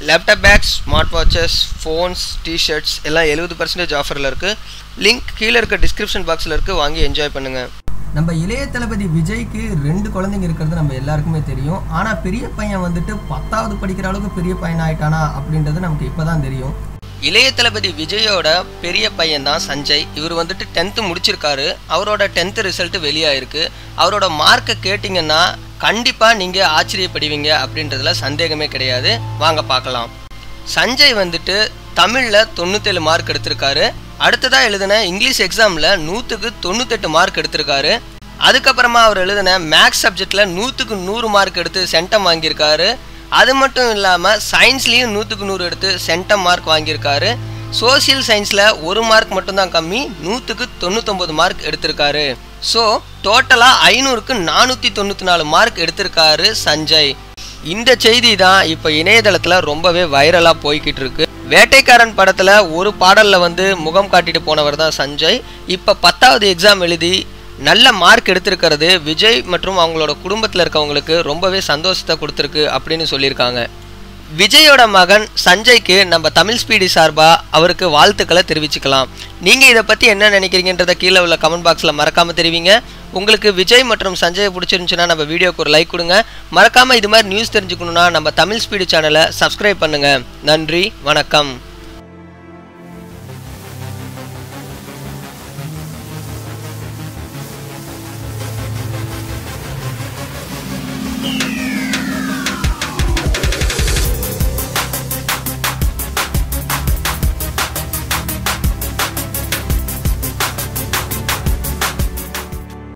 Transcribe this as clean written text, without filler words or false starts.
Laptop bags, smart watches, phones, t-shirts எல்லாம் 70% ஆஃபரில் இருக்குது. லிங்க் கீழே இருக்க டிஸ்கிரிப்ஷன் பாக்ஸில் இருக்குது, வாங்கி என்ஜாய் பண்ணுங்கள். நம்ம இளைய தளபதி விஜய்க்கு 2 குழந்தைங்க இருக்கிறது நம்ம எல்லாருக்குமே தெரியும். ஆனால் பெரிய பையன் வந்துட்டு 10வது படிக்கிற அளவுக்கு பெரிய பையன் ஆயிட்டானா அப்படின்றது நமக்கு இப்போ தான் தெரியும். இளைய தளபதி விஜயோட பெரிய பையன் தான் சஞ்சய். இவர் வந்துட்டு 10th முடிச்சிருக்காரு. அவரோட 10th ரிசல்ட் வெளியாயிருக்கு. அவரோட மார்க்கை கேட்டிங்கன்னா கண்டிப்பாக நீங்கள் ஆச்சரியப்படுவீங்க அப்படின்றதுல சந்தேகமே கிடையாது. வாங்க பார்க்கலாம். சஞ்சய் வந்துட்டு தமிழில் 97 மார்க் எடுத்திருக்காரு. அடுத்ததாக எழுதின இங்கிலீஷ் எக்ஸாமில் 100க்கு 98 மார்க் எடுத்திருக்காரு. அதுக்கப்புறமா அவர் எழுதின மேக்ஸ் சப்ஜெக்டில் 100க்கு 100 மார்க் எடுத்து சென்டம் வாங்கியிருக்காரு. அது மட்டும் இல்லாமல் சயின்ஸ்லேயும் 100க்கு 100 எடுத்து சென்டம் மார்க் வாங்கியிருக்காரு. சோசியல் சயின்ஸில் 1 மார்க் மட்டும்தான் கம்மி, 100க்கு 99 மார்க் எடுத்திருக்காரு. ஸோ டோட்டலாக 500க்கு 494 மார்க் எடுத்திருக்காரு சஞ்சய். இந்த செய்தி தான் இப்போ இணையதளத்தில் ரொம்பவே வைரலாக போய்கிட்டு இருக்கு. வேட்டைக்காரன் படத்தில் ஒரு பாடலில் வந்து முகம் காட்டிட்டு போனவர் தான் சஞ்சய். இப்போ 10வது எக்ஸாம் எழுதி நல்ல மார்க் எடுத்திருக்கிறது விஜய் மற்றும் அவங்களோட குடும்பத்தில் இருக்கவங்களுக்கு ரொம்பவே சந்தோஷத்தை கொடுத்துருக்கு அப்படின்னு சொல்லியிருக்காங்க. விஜயோட மகன் சஞ்சய்க்கு நம்ம தமிழ் ஸ்பீடி சார்பாக அவருக்கு வாழ்த்துக்களை தெரிவிச்சுக்கலாம். நீங்கள் இதை பற்றி என்ன நினைக்கிறீங்கன்றதை கீழே உள்ள கமெண்ட் பாக்ஸில் மறக்காமல் தெரிவிங்க. உங்களுக்கு விஜய் மற்றும் சஞ்சயை பிடிச்சிருந்துச்சுன்னா நம்ம வீடியோக்கு ஒரு லைக் கொடுங்க. மறக்காமல் இது மாதிரி நியூஸ் தெரிஞ்சுக்கணுன்னா நம்ம தமிழ் ஸ்பீடி சேனலை சப்ஸ்கிரைப் பண்ணுங்கள். நன்றி, வணக்கம்.